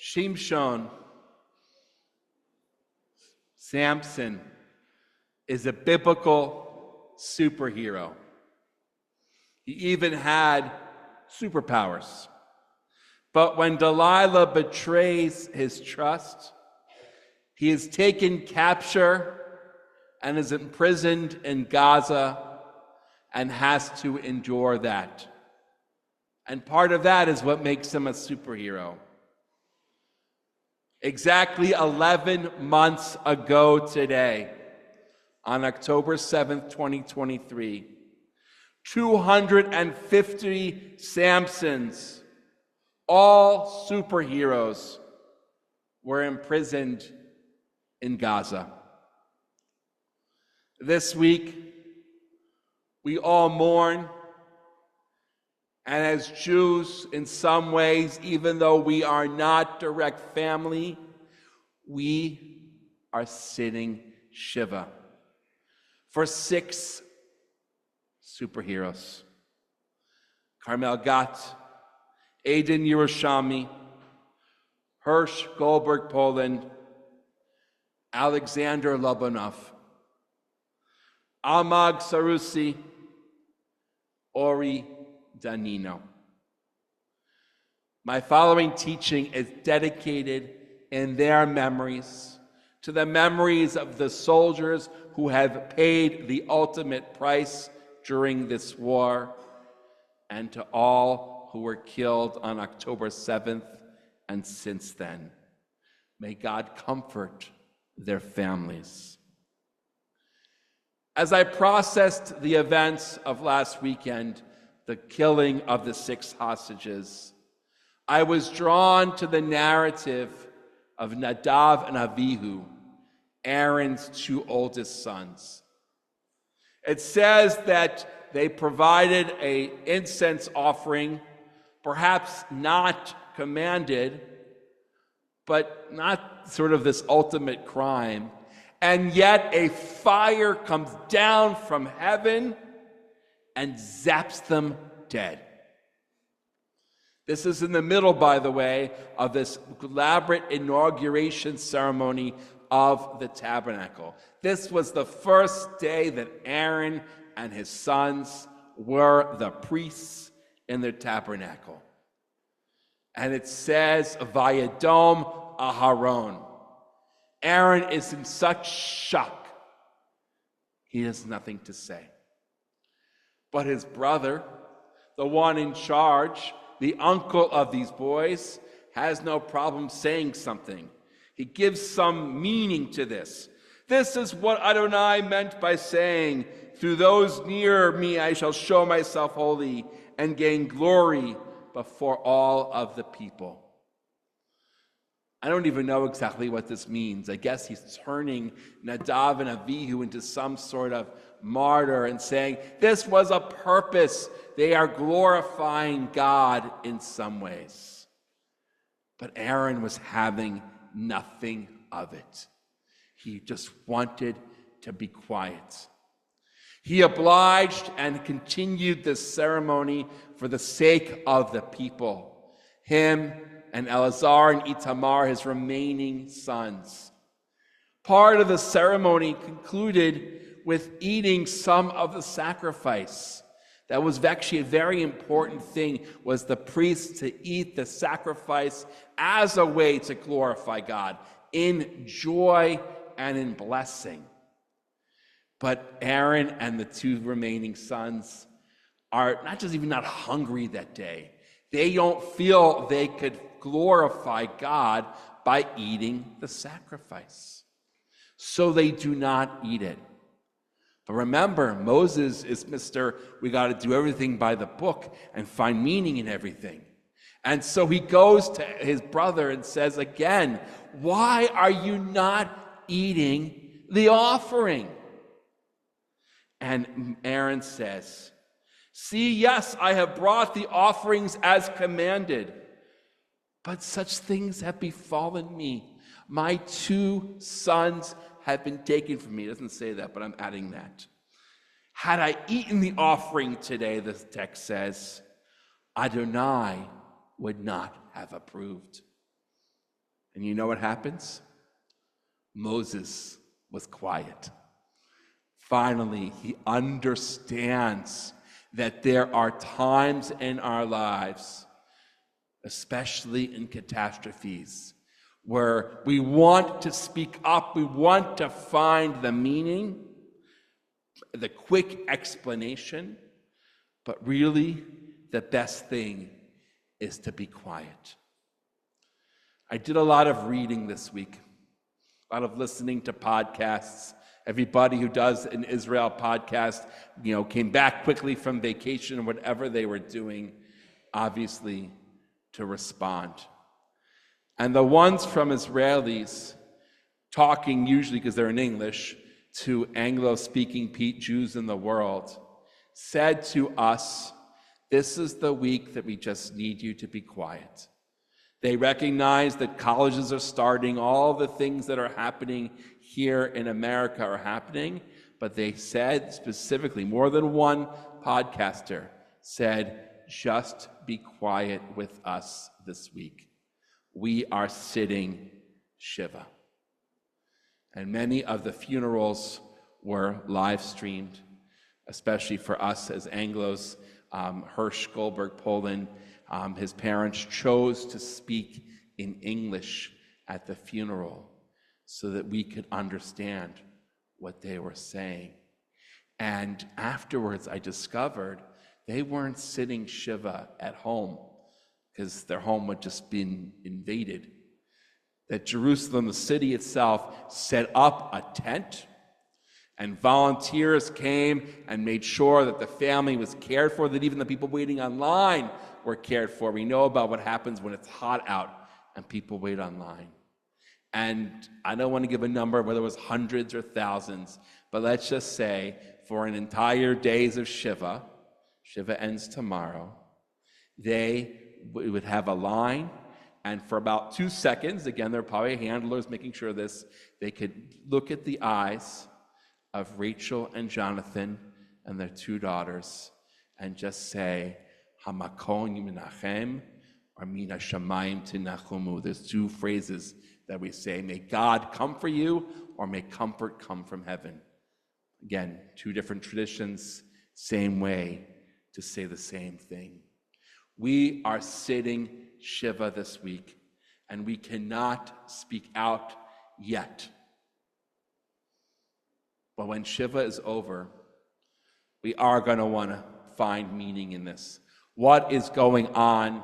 Shimshon, Samson, is a biblical superhero. He even had superpowers. But when Delilah betrays his trust, he is taken capture and is imprisoned in Gaza and has to endure that. And part of that is what makes him a superhero. Exactly 11 months ago today, on October 7th, 2023, 250 Samsons, all superheroes, were imprisoned in Gaza. This week, we all mourn, and as Jews, in some ways, even though we are not direct family, we are sitting Shiva for 6 superheroes: Carmel Gat, Aidan Yerushalmi, Hirsch Goldberg Poland, Alexander Lobanov, Almag Sarusi, Ori Danino. My following teaching is dedicated in their memories to the memories of the soldiers who have paid the ultimate price during this war, and to all who were killed on October 7th and since then. May God comfort their families. As I processed the events of last weekend, the killing of the 6 hostages, I was drawn to the narrative of Nadav and Avihu, Aaron's 2 oldest sons. It says that they provided an incense offering, perhaps not commanded, but not sort of this ultimate crime, and yet a fire comes down from heaven and zaps them dead. This is in the middle, by the way, of this elaborate inauguration ceremony of the tabernacle. This was the first day that Aaron and his sons were the priests in the tabernacle. And it says, Vayadom Aharon. Aaron is in such shock, he has nothing to say. But his brother, the one in charge, the uncle of these boys, has no problem saying something. He gives some meaning to this. This is what Adonai meant by saying, through those near me I shall show myself holy and gain glory before all of the people. I don't even know exactly what this means. I guess he's turning Nadav and Avihu into some sort of martyr and saying, this was a purpose. They are glorifying God in some ways. But Aaron was having nothing of it. He just wanted to be quiet. He obliged and continued this ceremony for the sake of the people, him and Eleazar and Itamar, his remaining sons. Part of the ceremony concluded with eating some of the sacrifice. That was actually a very important thing, was the priests to eat the sacrifice as a way to glorify God in joy and in blessing. But Aaron and the 2 remaining sons are not just even not hungry that day. They don't feel they could glorify God by eating the sacrifice. So they do not eat it. But remember, Moses is we got to do everything by the book and find meaning in everything. And so he goes to his brother and says again, why are you not eating the offering? And Aaron says, see, yes, I have brought the offerings as commanded, but such things have befallen me. My 2 sons have been taken from me. It doesn't say that, but I'm adding that. Had I eaten the offering today, the text says, Adonai would not have approved. And you know what happens? Moses was quiet. Finally, he understands that there are times in our lives, especially in catastrophes, where we want to speak up, we want to find the meaning, the quick explanation, but really the best thing is to be quiet. I did a lot of reading this week, a lot of listening to podcasts. Everybody who does an Israel podcast, came back quickly from vacation or whatever they were doing, obviously, to respond. And the ones from Israelis talking, usually because they're in English, to Anglo-speaking Jews in the world, said to us, this is the week that we just need you to be quiet. They recognize that colleges are starting, all the things that are happening here in America are happening, but they said specifically, more than one podcaster said, just be quiet with us this week. We are sitting Shiva. And many of the funerals were live streamed, especially for us as Anglos. Hirsch Goldberg, Poland, his parents chose to speak in English at the funeral so that we could understand what they were saying. And afterwards, I discovered they weren't sitting Shiva at home because their home had just been invaded. That Jerusalem, the city itself, set up a tent, and volunteers came and made sure that the family was cared for, that even the people waiting online were cared for. We know about what happens when it's hot out and people wait online. And I don't want to give a number, whether it was hundreds or thousands, but let's just say for an entire days of Shiva ends tomorrow, they would have a line, and for about 2 seconds, again, there are probably handlers making sure this, they could look at the eyes of Rachel and Jonathan and their 2 daughters and just say, Hamakon Menachem, or Mina Shamayim Tinachumu. There's 2 phrases that we say, may God come for you, or may comfort come from heaven. Again, 2 different traditions, same way to say the same thing. We are sitting Shiva this week, and we cannot speak out yet. But when Shiva is over, we are going to want to find meaning in this. What is going on?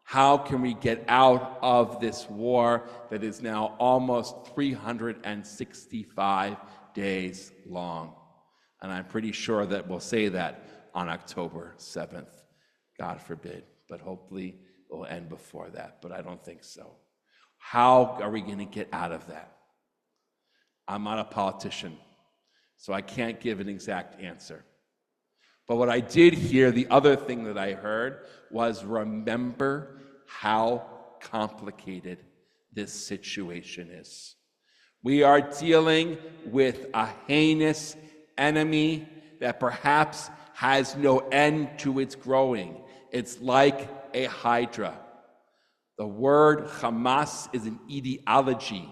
How can we get out of this war that is now almost 365 days long? And I'm pretty sure that we'll say that on October 7th. God forbid. But hopefully it will end before that. But I don't think so. How are we going to get out of that? I'm not a politician, so I can't give an exact answer. But what I did hear, the other thing that I heard was, remember how complicated this situation is. We are dealing with a heinous enemy that perhaps has no end to its growing. It's like a hydra. The word Hamas is an ideology,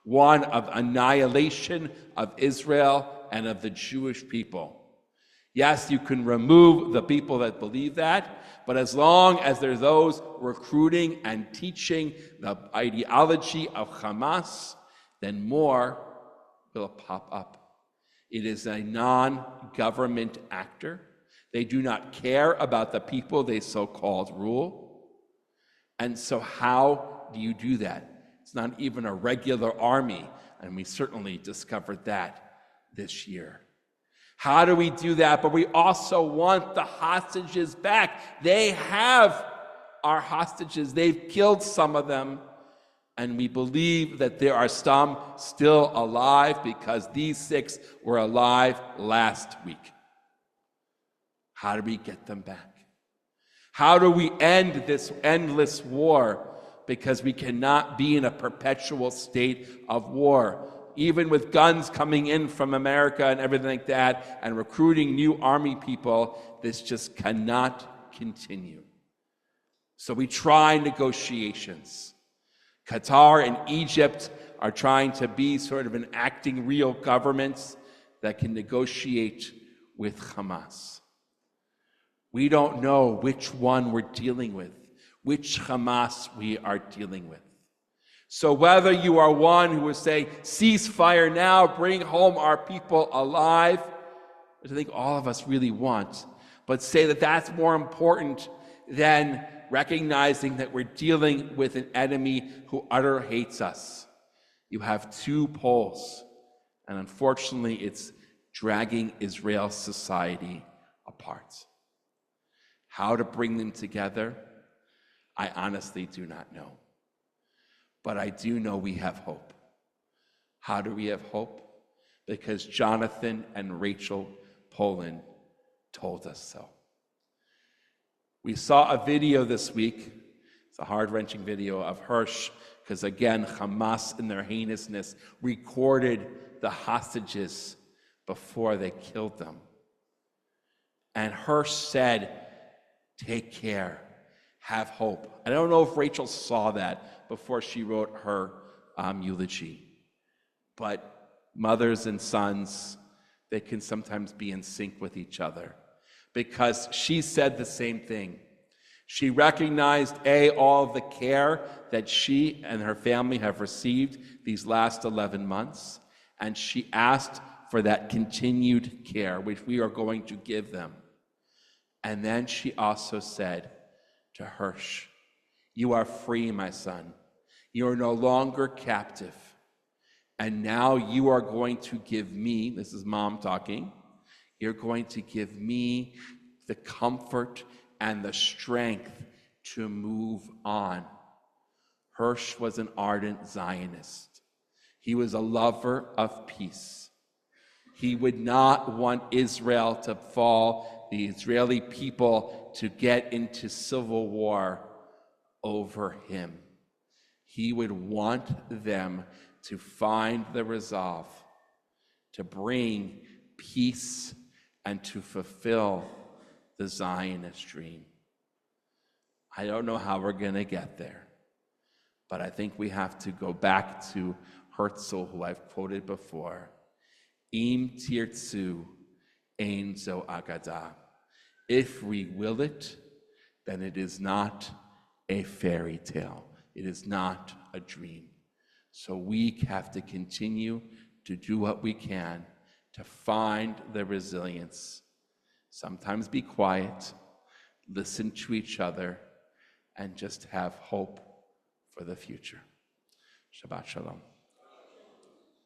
one of annihilation of Israel and of the Jewish people. Yes, you can remove the people that believe that, but as long as there's those recruiting and teaching the ideology of Hamas, then more will pop up. It is a non-government actor. They do not care about the people they so-called rule. And so how do you do that? It's not even a regular army, and we certainly discovered that this year. How do we do that? But we also want the hostages back. They have our hostages. They've killed some of them. And we believe that there are some still alive because these 6 were alive last week. How do we get them back? How do we end this endless war? Because we cannot be in a perpetual state of war. Even with guns coming in from America and everything like that, and recruiting new army people, this just cannot continue. So we try negotiations. Qatar and Egypt are trying to be sort of enacting real governments that can negotiate with Hamas. We don't know which one we're dealing with, which Hamas we are dealing with. So whether you are one who would say, cease fire now, bring home our people alive, which I think all of us really want, but say that that's more important than recognizing that we're dealing with an enemy who utterly hates us. You have two poles, and unfortunately it's dragging Israel's society apart. How to bring them together, I honestly do not know. But I do know we have hope. How do we have hope? Because Jonathan and Rachel Poland told us so. We saw a video this week. It's a heart-wrenching video of Hirsch, because again, Hamas in their heinousness recorded the hostages before they killed them. And Hirsch said, take care, have hope. I don't know if Rachel saw that before she wrote her eulogy. But mothers and sons, they can sometimes be in sync with each other, because she said the same thing. She recognized, all of the care that she and her family have received these last 11 months, and she asked for that continued care, which we are going to give them. And then she also said to Hirsch, you are free, my son. You are no longer captive. And now you are going to give me, this is mom talking, you're going to give me the comfort and the strength to move on. Hirsch was an ardent Zionist. He was a lover of peace. He would not want Israel to fall, the Israeli people to get into civil war over him. He would want them to find the resolve to bring peace and to fulfill the Zionist dream. I don't know how we're going to get there, but I think we have to go back to Herzl, who I've quoted before. Im tirtzu ein zo agada. If we will it, then it is not a fairy tale. It is not a dream. So we have to continue to do what we can to find the resilience. Sometimes be quiet, listen to each other, and just have hope for the future. Shabbat Shalom.